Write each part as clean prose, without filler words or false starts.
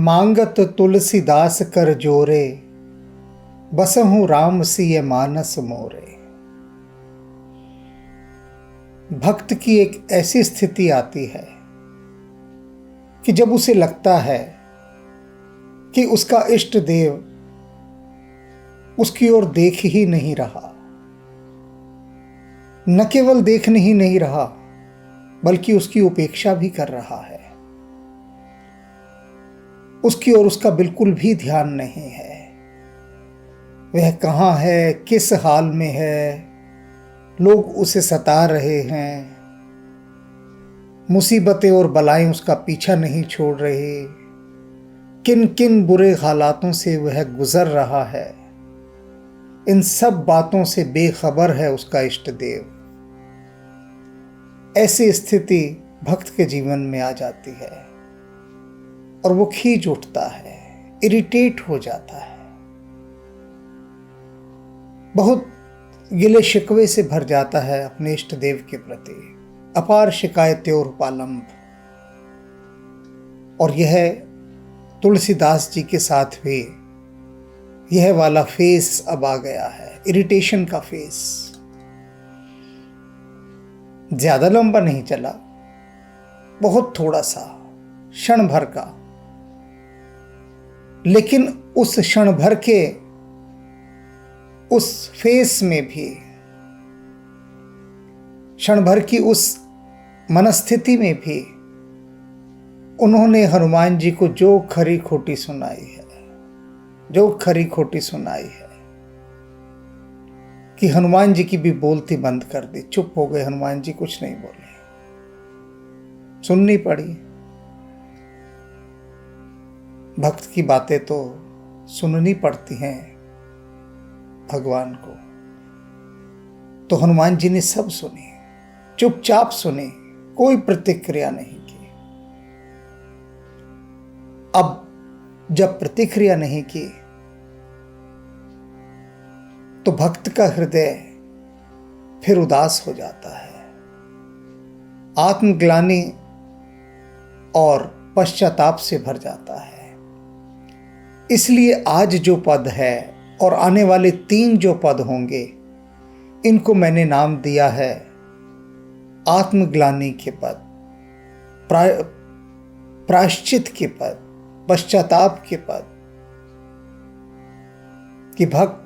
मांगत तुलसीदास कर जोरे, बसहु राम सिय मानस मोरे। भक्त की एक ऐसी स्थिति आती है कि जब उसे लगता है कि उसका इष्ट देव उसकी ओर देख ही नहीं रहा, न केवल देख नहीं रहा बल्कि उसकी उपेक्षा भी कर रहा है, उसकी ओर उसका बिल्कुल भी ध्यान नहीं है। वह कहाँ है, किस हाल में है, लोग उसे सता रहे हैं, मुसीबतें और बलाएं उसका पीछा नहीं छोड़ रही, किन किन बुरे हालातों से वह गुजर रहा है, इन सब बातों से बेखबर है उसका इष्ट देव। ऐसी स्थिति भक्त के जीवन में आ जाती है और वो खींच उठता है, इरिटेट हो जाता है, बहुत गिले शिकवे से भर जाता है अपने इष्ट देव के प्रति, अपार शिकायतें और उपालंब। और यह तुलसीदास जी के साथ भी यह वाला फेस अब आ गया है, इरिटेशन का फेस। ज्यादा लंबा नहीं चला, बहुत थोड़ा सा, क्षण भर का, लेकिन उस क्षण भर के उस फेस में भी, क्षण भर की उस मनस्थिति में भी उन्होंने हनुमान जी को जो खरी खोटी सुनाई है, जो खरी खोटी सुनाई है कि हनुमान जी की भी बोलती बंद कर दी। चुप हो गए हनुमान जी, कुछ नहीं बोले, सुननी पड़ी। भक्त की बातें तो सुननी पड़ती हैं भगवान को। तो हनुमान जी ने सब सुनी, चुपचाप सुनी, कोई प्रतिक्रिया नहीं की। अब जब प्रतिक्रिया नहीं की तो भक्त का हृदय फिर उदास हो जाता है, आत्मग्लानि और पश्चाताप से भर जाता है। इसलिए आज जो पद है और आने वाले 3 जो पद होंगे, इनको मैंने नाम दिया है आत्मग्लानि के पद, प्रायश्चित के पद, पश्चाताप के पद। कि भक्त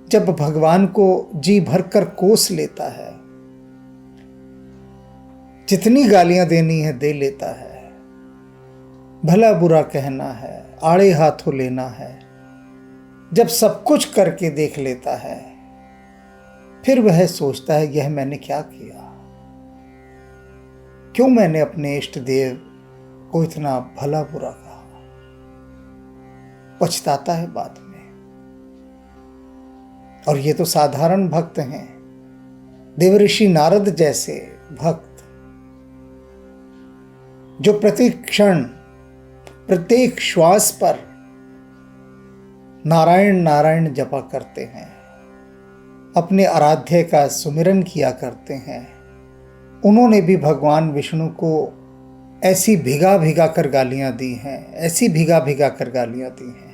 जब भगवान को जी भरकर कोस लेता है, जितनी गालियां देनी है दे लेता है, भला बुरा कहना है, आड़े हाथों लेना है, जब सब कुछ करके देख लेता है, फिर वह सोचता है यह मैंने क्या किया, क्यों मैंने अपने इष्ट देव को इतना भला बुरा कहा। पछताता है बाद में। और ये तो साधारण भक्त हैं, देवऋषि नारद जैसे भक्त जो प्रत्येक क्षण, प्रत्येक श्वास पर नारायण नारायण जपा करते हैं, अपने आराध्य का सुमिरन किया करते हैं। उन्होंने भी भगवान विष्णु को ऐसी भिगा भिगा कर गालियां दी हैं, ऐसी भिगा भिगा कर गालियां दी हैं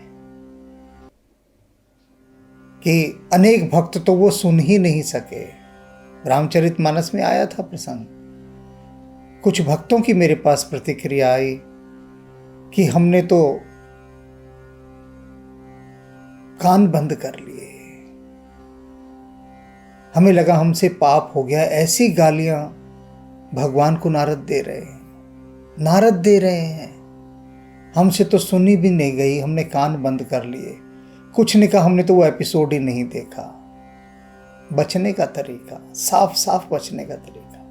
कि अनेक भक्त तो वो सुन ही नहीं सके। रामचरितमानस में आया था प्रसंग, कुछ भक्तों की मेरे पास प्रतिक्रिया आई कि हमने तो कान बंद कर लिए, हमें लगा हमसे पाप हो गया। ऐसी गालियां भगवान को नारद दे रहे हैं, नारद दे रहे हैं, हमसे तो सुनी भी नहीं गई, हमने कान बंद कर लिए। कुछ ने कहा हमने तो वो एपिसोड ही नहीं देखा। बचने का तरीका, साफ साफ बचने का तरीका।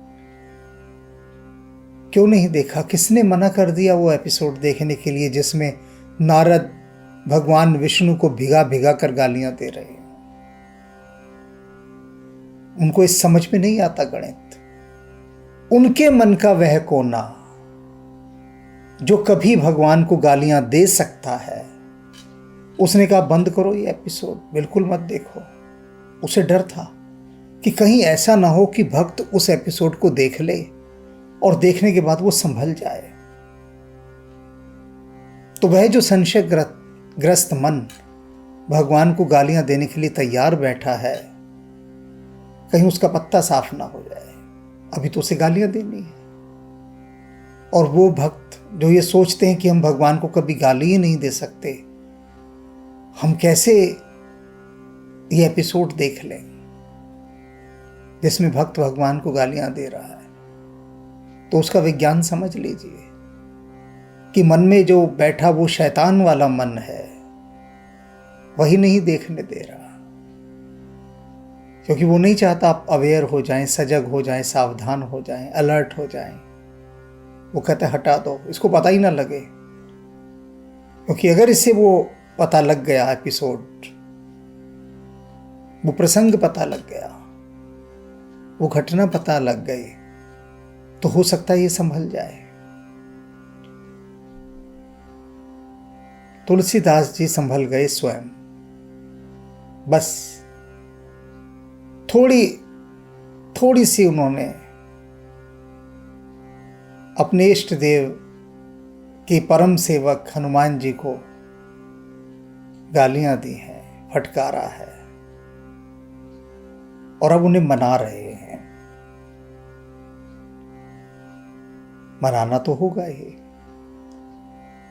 क्यों नहीं देखा? किसने मना कर दिया वो एपिसोड देखने के लिए जिसमें नारद भगवान विष्णु को भिगा भिगा कर गालियां दे रहे हैं? उनको इस समझ में नहीं आता गणित। उनके मन का वह कोना जो कभी भगवान को गालियां दे सकता है, उसने कहा बंद करो ये एपिसोड, बिल्कुल मत देखो। उसे डर था कि कहीं ऐसा ना हो कि भक्त उस एपिसोड को देख ले और देखने के बाद वो संभल जाए। तो वह जो संशय ग्रस्त मन भगवान को गालियां देने के लिए तैयार बैठा है, कहीं उसका पत्ता साफ ना हो जाए, अभी तो उसे गालियां देनी है। और वो भक्त जो ये सोचते हैं कि हम भगवान को कभी गाली ही नहीं दे सकते, हम कैसे ये एपिसोड देख लें जिसमें भक्त भगवान को गालियां दे रहा है, तो उसका विज्ञान समझ लीजिए कि मन में जो बैठा वो शैतान वाला मन है, वही नहीं देखने दे रहा, क्योंकि वो नहीं चाहता आप अवेयर हो जाएं, सजग हो जाएं, सावधान हो जाएं, अलर्ट हो जाएं। वो कहता है हटा दो, इसको पता ही ना लगे, क्योंकि अगर इससे वो पता लग गया, एपिसोड, वो प्रसंग पता लग गया, वो घटना पता लग गई, तो हो सकता है ये संभल जाए। तुलसीदास जी संभल गए स्वयं, बस थोड़ी सी उन्होंने अपने इष्ट देव के परम सेवक हनुमान जी को गालियां दी हैं, फटकारा है, और अब उन्हें मना रहे हैं। मनाना तो होगा ही,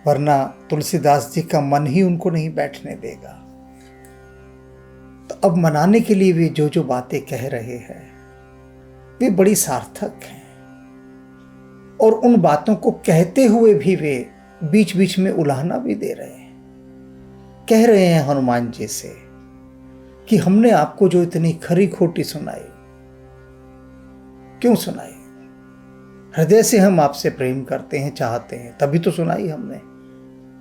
वरना तुलसीदास जी का मन ही उनको नहीं बैठने देगा। तो अब मनाने के लिए वे जो बातें कह रहे हैं वे बड़ी सार्थक हैं, और उन बातों को कहते हुए भी वे बीच बीच में उलाहना भी दे रहे हैं। कह रहे हैं हनुमान जी से कि हमने आपको जो इतनी खरी खोटी सुनाई, क्यों सुनाई? हृदय से हम आपसे प्रेम करते हैं, चाहते हैं, तभी तो सुनाई हमने,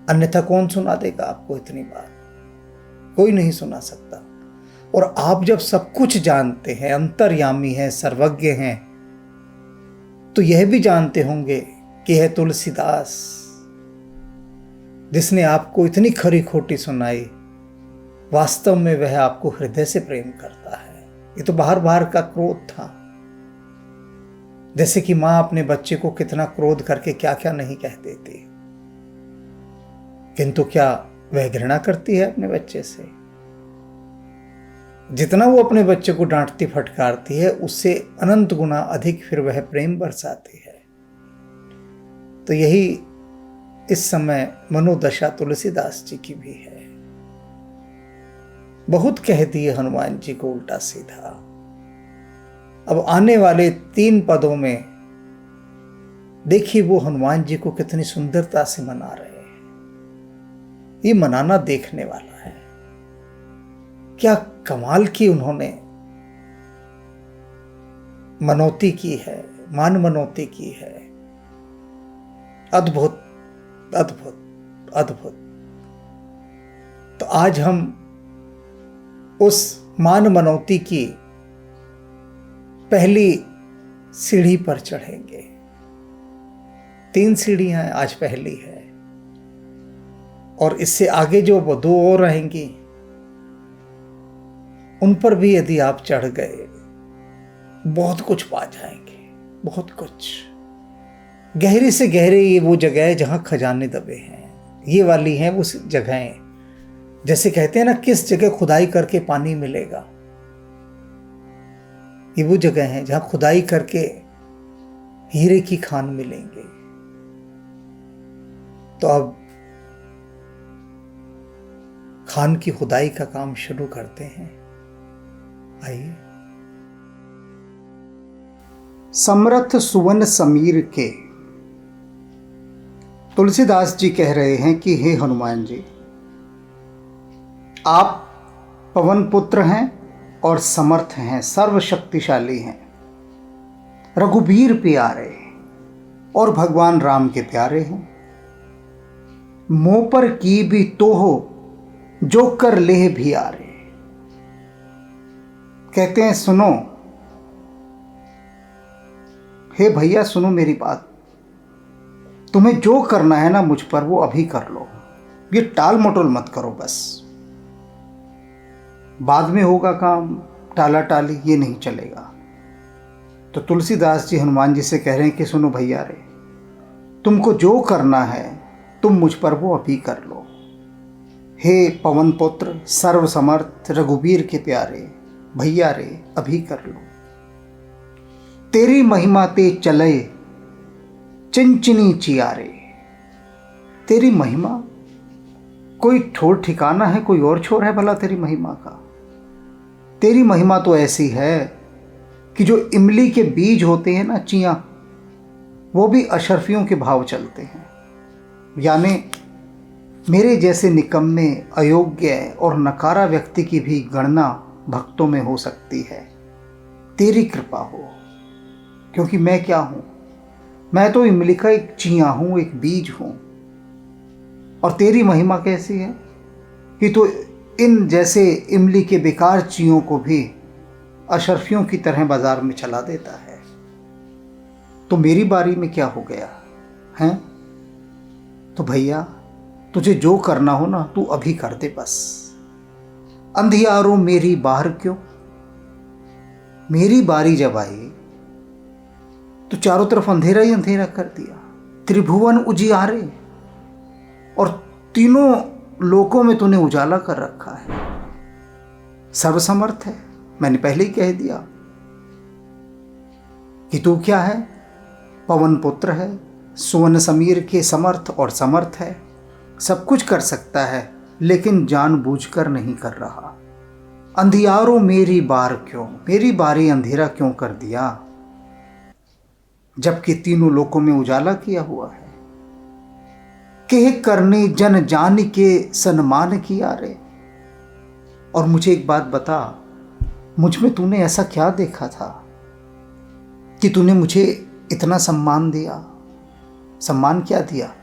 अन्यथा कौन सुना देगा आपको इतनी बात? कोई नहीं सुना सकता। और आप जब सब कुछ जानते हैं, अंतर्यामी हैं, सर्वज्ञ हैं, तो यह भी जानते होंगे कि है तुलसीदास जिसने आपको इतनी खरी खोटी सुनाई, वास्तव में वह आपको हृदय से प्रेम करता है। ये तो बाहर बाहर का क्रोध था, जैसे कि मां अपने बच्चे को कितना क्रोध करके क्या क्या नहीं कह देती, किंतु क्या वह घृणा करती है अपने बच्चे से? जितना वो अपने बच्चे को डांटती फटकारती है, उससे अनंत गुना अधिक फिर वह प्रेम बरसाती है। तो यही इस समय मनोदशा तुलसीदास जी की भी है। बहुत कह दिए हनुमान जी को उल्टा सीधा। अब आने वाले 3 पदों में देखिए वो हनुमान जी को कितनी सुंदरता से मना रहे हैं। ये मनाना देखने वाला है। क्या कमाल की उन्होंने मनौती की है, मान मनौती की है। अद्भुत अद्भुत अद्भुत। तो आज हम उस मान मनौती की पहली सीढ़ी पर चढ़ेंगे। 3 सीढ़ियां आज पहली है, और इससे आगे जो 2 और रहेंगी उन पर भी यदि आप चढ़ गए बहुत कुछ पा जाएंगे, बहुत कुछ। गहरी से गहरी ये वो जगह है जहां खजाने दबे हैं। ये वाली हैं वो जगहें, जैसे कहते हैं ना, किस जगह खुदाई करके पानी मिलेगा। ये वो जगह है जहां खुदाई करके हीरे की खान मिलेंगे। तो अब खान की खुदाई का काम शुरू करते हैं। आइए। समर्थ सुवन समीर के तुलसीदास जी कह रहे हैं कि हे हनुमान जी, आप पवन पुत्र हैं और समर्थ हैं, सर्वशक्तिशाली हैं, रघुबीर प्यारे और भगवान राम के प्यारे हैं। मोह पर की भी तो हो जो कर लेह भी आरे। कहते हैं सुनो, हे भैया सुनो मेरी बात, तुम्हें जो करना है ना मुझ पर वो अभी कर लो, ये टाल मटोल मत करो। बस बाद में होगा काम, टाला टाली ये नहीं चलेगा। तो तुलसीदास जी हनुमान जी से कह रहे हैं कि सुनो भैया रे, तुमको जो करना है तुम मुझ पर वो अभी कर लो। हे पवन पुत्र सर्व समर्थ रघुबीर के प्यारे, भैया रे अभी कर लो। तेरी महिमा ते चले चिंचिनी चियारे। तेरी महिमा कोई ठोर ठिकाना है, कोई और छोर है भला तेरी महिमा का? तेरी महिमा तो ऐसी है कि जो इमली के बीज होते हैं ना, चियां, वो भी अशरफियों के भाव चलते हैं। यानी मेरे जैसे निकम्मे, अयोग्य और नकारा व्यक्ति की भी गणना भक्तों में हो सकती है। तेरी कृपा हो, क्योंकि मैं क्या हूँ? मैं तो इमली का एक चियां हूँ, एक बीज हूँ। और तेरी महिमा कैसी है कि तो इन जैसे इमली के बेकार चियों को भी अशरफियों की तरह बाजार में चला देता है। तो मेरी बारी में क्या हो गया है? तो भैया तुझे जो करना हो ना, तू अभी कर दे बस। अंधियारों मेरी बाहर क्यों? मेरी बारी जब आई तो चारों तरफ अंधेरा ही अंधेरा कर दिया। त्रिभुवन उजियारे, और तीनों लोकों में तूने उजाला कर रखा है। सर्वसमर्थ है, मैंने पहले ही कह दिया कि तू क्या है? पवन पुत्र है, सुवन समीर के समर्थ और समर्थ है, सब कुछ कर सकता है, लेकिन जानबूझकर नहीं कर रहा। अंधियारों मेरी बार क्यों? मेरी बारी अंधेरा क्यों कर दिया, जबकि तीनों लोकों में उजाला किया हुआ है। कह करने जन जान के सन्मान किया रे। और मुझे एक बात बता, मुझ में तूने ऐसा क्या देखा था कि तूने मुझे इतना सम्मान दिया? सम्मान क्या दिया?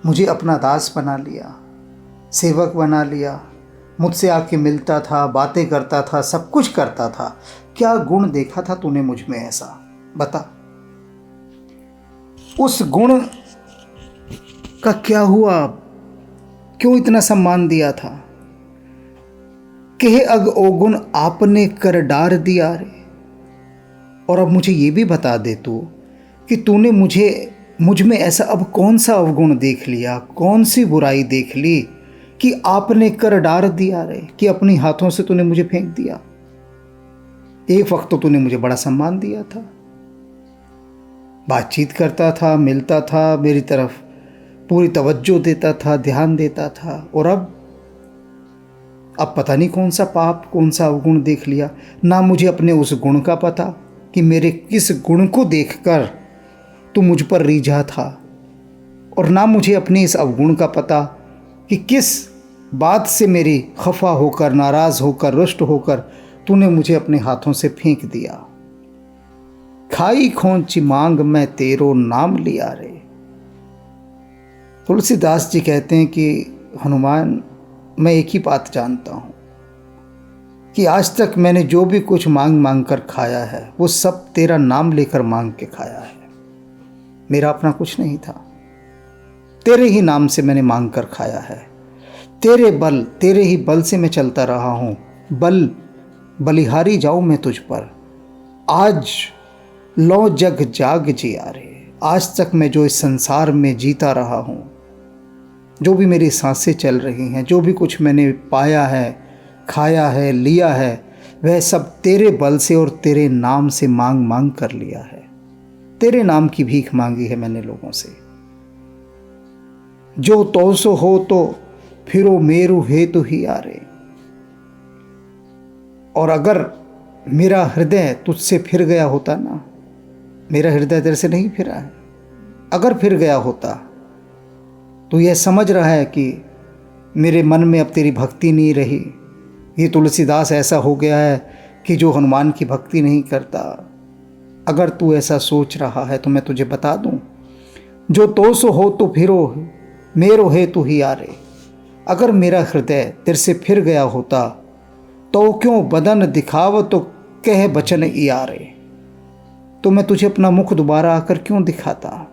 मुझे अपना दास बना लिया, सेवक बना लिया, मुझसे आके मिलता था, बातें करता था, सब कुछ करता था। क्या गुण देखा था तूने मुझ में ऐसा? बता। उस गुण का क्या हुआ? क्यों इतना सम्मान दिया था? कहे अग ओगुण आपने कर डार दिया रे। और अब मुझे ये भी बता दे तू कि तूने मुझ में ऐसा अब कौन सा अवगुण देख लिया, कौन सी बुराई देख ली कि आपने कर डार दिया रे, कि अपनी हाथों से तूने मुझे फेंक दिया। एक वक्त तो तूने मुझे बड़ा सम्मान दिया था, बातचीत करता था, मिलता था, मेरी तरफ पूरी तवज्जो देता था, ध्यान देता था। और अब पता नहीं कौन सा पाप, कौन सा अवगुण देख लिया। ना मुझे अपने उस गुण का पता कि मेरे किस गुण को देखकर तू मुझ पर रीझा था, और ना मुझे अपने इस अवगुण का पता कि किस बात से मेरी खफा होकर, नाराज होकर, रुष्ट होकर तूने मुझे अपने हाथों से फेंक दिया। खाई खोंची मांग मैं तेरो नाम लिया रे। तुलसीदास जी कहते हैं कि हनुमान, मैं एक ही बात जानता हूँ कि आज तक मैंने जो भी कुछ मांग मांग कर खाया है, वो सब तेरा नाम लेकर मांग के खाया है। मेरा अपना कुछ नहीं था, तेरे ही नाम से मैंने मांग कर खाया है। तेरे ही बल से मैं चलता रहा हूँ। बलिहारी जाऊँ मैं तुझ पर, आज लो जग जाग जिया रे। आज तक मैं जो इस संसार में जीता रहा हूँ, जो भी मेरी सांसें चल रही हैं, जो भी कुछ मैंने पाया है, खाया है, लिया है, वह सब तेरे बल से और तेरे नाम से मांग मांग कर लिया है। तेरे नाम की भीख मांगी है मैंने लोगों से। जो तो सो हो तो फिरो मेरु हेतु ही आरे। और अगर मेरा हृदय तुझसे फिर गया होता ना, मेरा हृदय तेरे से नहीं फिरा है, अगर फिर गया होता तो यह समझ रहा है कि मेरे मन में अब तेरी भक्ति नहीं रही। ये तुलसीदास ऐसा हो गया है कि जो हनुमान की भक्ति नहीं करता। अगर तू ऐसा सोच रहा है तो मैं तुझे बता दूं, जो तो सो हो तो फिरो मेरो हेतु ही आरे। अगर मेरा हृदय तेरे से फिर गया होता तो क्यों बदन दिखाव तो कह बचन इयारे। तो मैं तुझे अपना मुख दोबारा आकर क्यों दिखाता,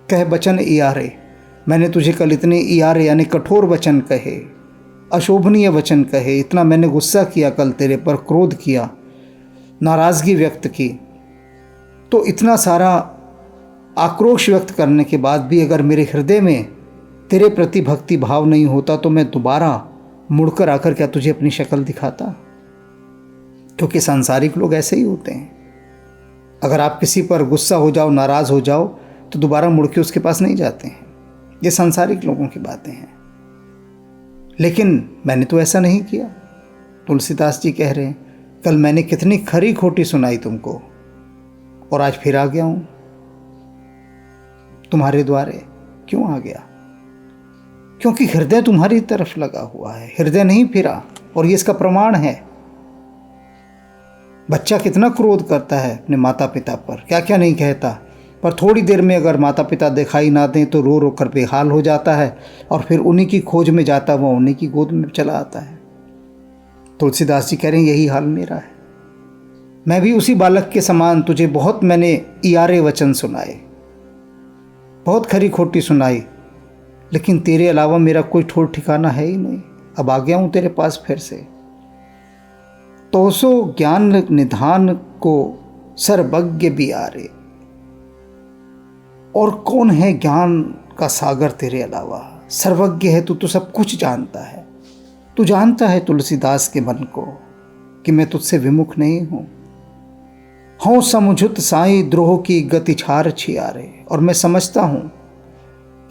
कह बचन इयारे। मैंने तुझे कल इतने इयारे यानी कठोर वचन कहे, अशोभनीय वचन कहे, इतना मैंने गुस्सा किया कल तेरे पर, क्रोध किया, नाराज़गी व्यक्त की। तो इतना सारा आक्रोश व्यक्त करने के बाद भी अगर मेरे हृदय में तेरे प्रति भक्ति भाव नहीं होता तो मैं दोबारा मुड़कर आकर क्या तुझे अपनी शक्ल दिखाता? क्योंकि सांसारिक लोग ऐसे ही होते हैं। अगर आप किसी पर गुस्सा हो जाओ, नाराज़ हो जाओ, तो दोबारा मुड़ के उसके पास नहीं जाते हैं। ये सांसारिक लोगों की बातें हैं। लेकिन मैंने तो ऐसा नहीं किया। तुलसीदास जी कह रहे हैं, कल मैंने कितनी खरी खोटी सुनाई तुमको, और आज फिर आ गया हूं तुम्हारे द्वारे। क्यों आ गया? क्योंकि हृदय तुम्हारी तरफ लगा हुआ है, हृदय नहीं फिरा। और ये इसका प्रमाण है। बच्चा कितना क्रोध करता है अपने माता पिता पर, क्या क्या नहीं कहता, पर थोड़ी देर में अगर माता पिता दिखाई ना दें तो रो रो कर बेहाल हो जाता है, और फिर उन्हीं की खोज में जाता हुआ उन्हीं की गोद में चला आता है। तुलसीदास जी कह रहे हैं, यही हाल मेरा है। मैं भी उसी बालक के समान तुझे बहुत मैंने इयारे वचन सुनाए, बहुत खरी खोटी सुनाई, लेकिन तेरे अलावा मेरा कोई ठोर ठिकाना है ही नहीं। अब आ गया हूं तेरे पास फिर से। तो सो ज्ञान निधान को सर्वज्ञ बियारे। और कौन है ज्ञान का सागर तेरे अलावा? सर्वज्ञ है तू, तो सब कुछ जानता है। तू जानता है तुलसीदास के मन को कि मैं तुझसे विमुख नहीं हूं। हूँ समुझुत साई द्रोह की गति छार छियारे। और मैं समझता हूं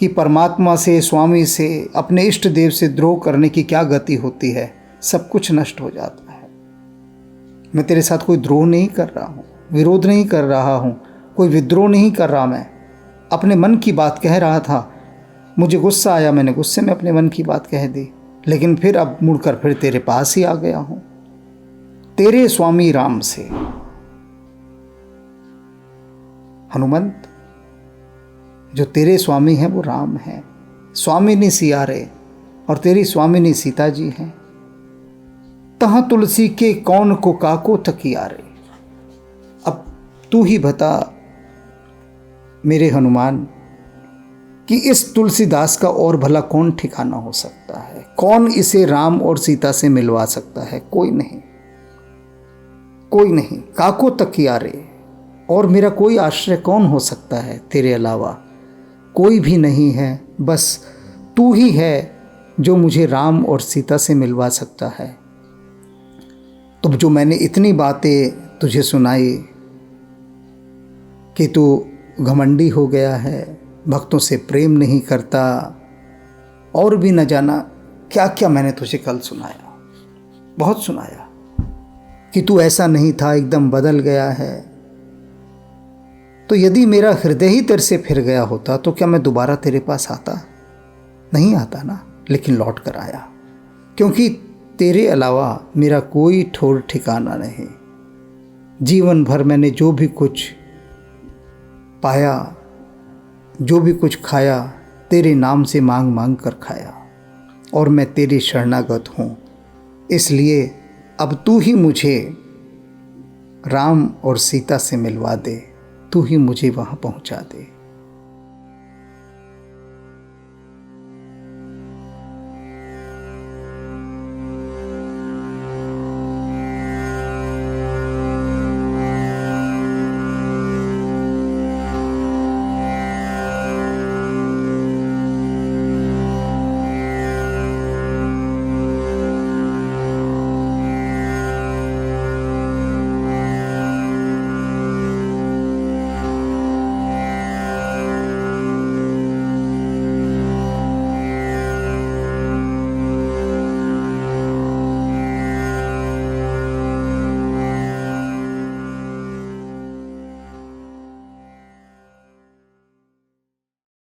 कि परमात्मा से, स्वामी से, अपने इष्ट देव से द्रोह करने की क्या गति होती है। सब कुछ नष्ट हो जाता है। मैं तेरे साथ कोई द्रोह नहीं कर रहा हूँ, विरोध नहीं कर रहा हूँ, कोई विद्रोह नहीं कर रहा। मैं अपने मन की बात कह रहा था। मुझे गुस्सा आया, मैंने गुस्से में अपने मन की बात कह दी, लेकिन फिर अब मुड़कर फिर तेरे पास ही आ गया हूँ, तेरे स्वामी राम से। हनुमंत, जो तेरे स्वामी हैं वो राम हैं, स्वामिनी सियारे, और तेरी स्वामिनी सीता जी हैं। तहाँ तुलसी के कौन को काको तकियारे। अब तू ही बता मेरे हनुमान कि इस तुलसीदास का और भला कौन ठिकाना हो सकता है? कौन इसे राम और सीता से मिलवा सकता है? कोई नहीं, कोई नहीं। काको तकियारे, और मेरा कोई आश्रय कौन हो सकता है तेरे अलावा? कोई भी नहीं है, बस तू ही है जो मुझे राम और सीता से मिलवा सकता है। तो जो मैंने इतनी बातें तुझे सुनाई कि तू घमंडी हो गया है, भक्तों से प्रेम नहीं करता, और भी न जाना क्या क्या मैंने तुझे कल सुनाया, बहुत सुनाया कि तू ऐसा नहीं था, एकदम बदल गया है। तो यदि मेरा हृदय ही तेरे से फिर गया होता तो क्या मैं दोबारा तेरे पास आता? नहीं आता ना, लेकिन लौट कर आया, क्योंकि तेरे अलावा मेरा कोई ठोर ठिकाना नहीं। जीवन भर मैंने जो भी कुछ पाया, जो भी कुछ खाया, तेरे नाम से मांग मांग कर खाया, और मैं तेरी शरणागत हूँ। इसलिए अब तू ही मुझे राम और सीता से मिलवा दे, तू ही मुझे वहाँ पहुँचा दे।